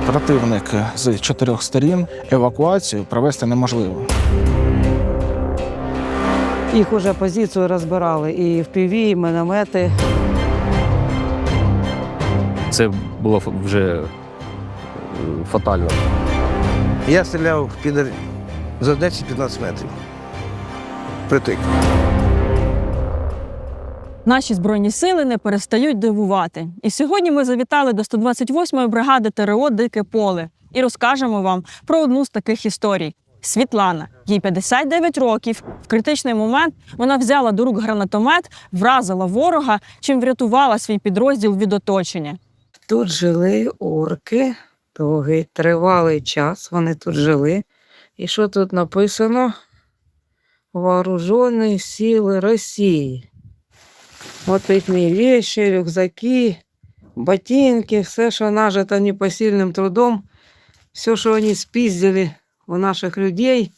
Противник з 4 сторін, евакуацію провести неможливо. Їх уже позицію розбирали, і FPV, і міномети. Це було вже фатально. Я стріляв за 10-15 метрів. Притик. Наші Збройні сили не перестають дивувати. І сьогодні ми завітали до 128-ї бригади ТрО «Дике поле» і розкажемо вам про одну з таких історій. Світлана. Їй 59 років. В критичний момент вона взяла до рук гранатомет, вразила ворога, чим врятувала свій підрозділ від оточення. Тут жили орки, довгий тривалий час вони тут жили. І що тут написано? Вооружені сили Росії. От їхні речі, рюкзаки, ботинки, все, що нажито непосильним трудом, все, що вони спіздили у наших людей,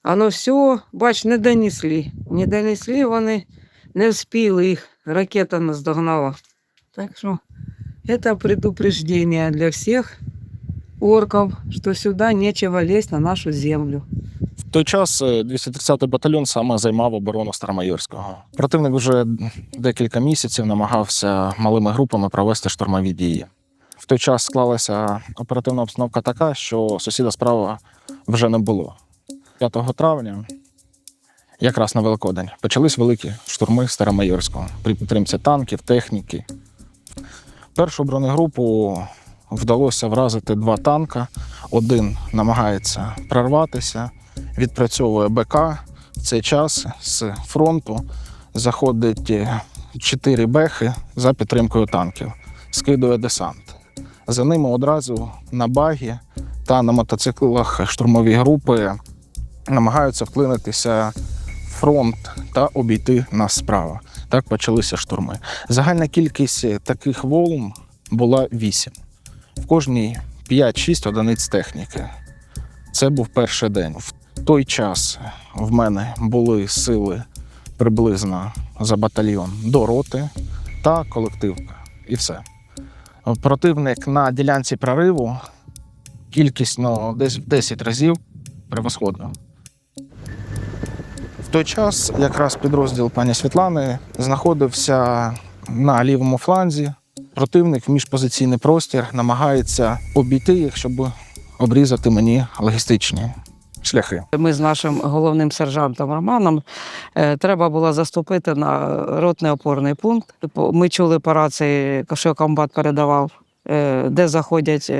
воно все, бач, не донесли. Не донесли вони, не вспіли їх, ракета наздогнала. Так що це предупреждение для всіх орків, що сюди нечего лезть на нашу землю. В той час 230-й батальйон саме займав оборону Старомайорського. Противник вже декілька місяців намагався малими групами провести штурмові дії. В той час склалася оперативна обстановка така, що сусіда справа вже не було. 5 травня, якраз на Великодень, почались великі штурми Старомайорського при підтримці танків, техніки. Першу бронегрупу вдалося вразити 2 танка. Один намагається прорватися, відпрацьовує БК. В цей час з фронту заходить 4 бехи за підтримкою танків. Скидує десант. За ними одразу на багі та на мотоциклах штурмові групи намагаються вклинитися в фронт та обійти нас справа. Так почалися штурми. Загальна кількість таких волн була 8. В кожній 5-6 одиниць техніки. Це був перший день. В той час в мене були сили приблизно за батальйон до роти та колективка. І все. Противник на ділянці прориву кількісно десь в 10 разів превосходно. В той час якраз підрозділ пані Світлани знаходився на лівому фланзі. Противник в міжпозиційний простір намагається обійти їх, щоб обрізати мені логістичні шляхи. Ми з нашим головним сержантом Романом треба було заступити на ротний опорний пункт. Ми чули по рації, що комбат передавав, де заходять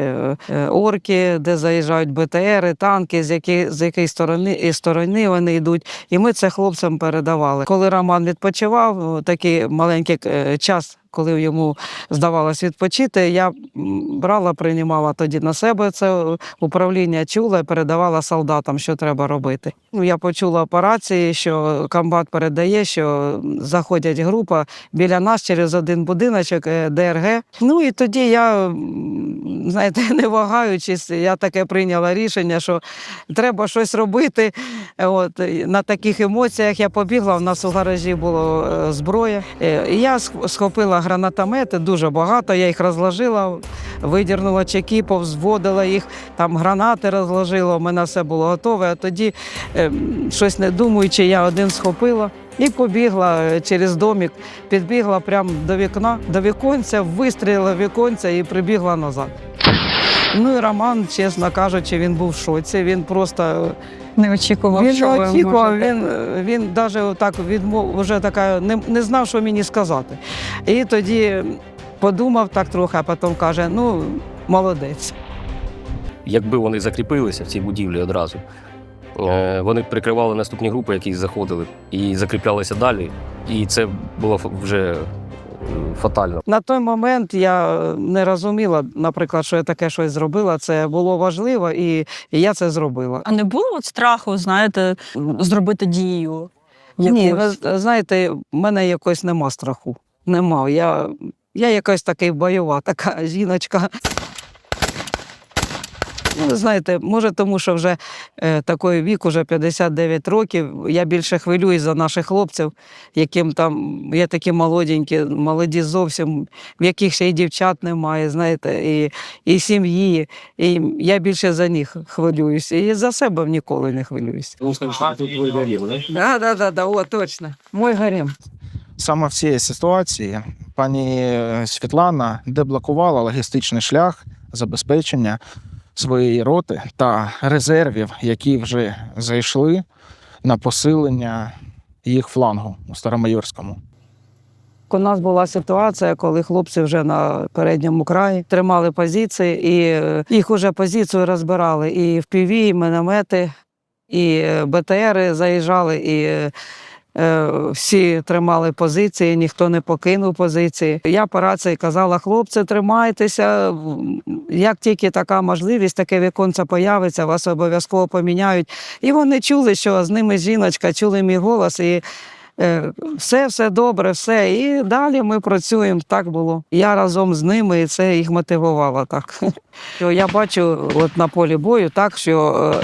орки, де заїжджають БТРи, танки, з якої сторони вони йдуть. І ми це хлопцям передавали. Коли Роман відпочивав, такий маленький час, коли йому здавалось відпочити, я брала, приймала тоді на себе це управління, чула і передавала солдатам, що треба робити. Я почула по рації, що комбат передає, що заходять група біля нас через один будиночок ДРГ. Ну і тоді я, знаєте, не вагаючись, я таке прийняла рішення, що треба щось робити. От, на таких емоціях я побігла, у нас у гаражі була зброя. І я схопила гранатомети, дуже багато, я їх розложила, видірнула чеки, повзводила їх, там гранати розложила, у мене все було готове. А тоді, щось не думаючи, я один схопила і побігла через домик, підбігла прямо до вікна, до віконця, вистрілила в віконця і прибігла назад. Ну і Роман, чесно кажучи, він був в шоці, він просто... Не очікував, Він що не ви очікував, можете. він навіть отак вже така, не знав, що мені сказати. І тоді подумав так трохи, а потім каже, ну, молодець. Якби вони закріпилися в цій будівлі одразу, вони б прикривали наступні групи, які заходили, і закріплялися далі. І це було вже фатально. На той момент я не розуміла, наприклад, що я таке щось зробила. Це було важливо, і я це зробила. А не було от страху, знаєте, зробити дію? Ні, ви знаєте, в мене якось нема страху. Нема. Я якась така бойова, така жіночка. Ну, ви знаєте, може тому, що вже такий вік, уже 59 років, я більше хвилююсь за наших хлопців, яким там є такі молоденькі, молоді зовсім, в яких ще й дівчат немає, знаєте, і сім'ї. І я більше за них хвилююсь. І за себе ніколи не хвилююсь. Ну, скажімо, тут твій гарем, Да, о, точно. Мой гарем. Саме в цій ситуації пані Світлана деблокувала логістичний шлях забезпечення своєї роти та резервів, які вже зайшли на посилення їх флангу у Старомайорському. У нас була ситуація, коли хлопці вже на передньому краї тримали позиції, і їх уже позицію розбирали. І FPV, і міномети, і БТРи заїжджали, і всі тримали позиції, ніхто не покинув позиції. Я по рації казала: хлопці, тримайтеся, як тільки така можливість, таке віконце появиться, вас обов'язково поміняють. І вони чули, що з ними жіночка, чули мій голос, і все добре, все. І далі ми працюємо, так було. Я разом з ними, і це їх мотивувало так. Я бачу от на полі бою так, що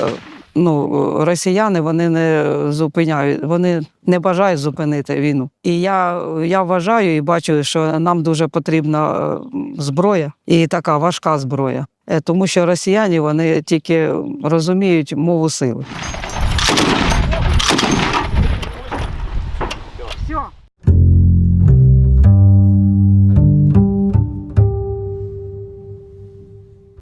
росіяни, вони не зупиняють, вони не бажають зупинити війну. І я вважаю і бачу, що нам дуже потрібна зброя, і така важка зброя. Тому що росіяни, вони тільки розуміють мову сили.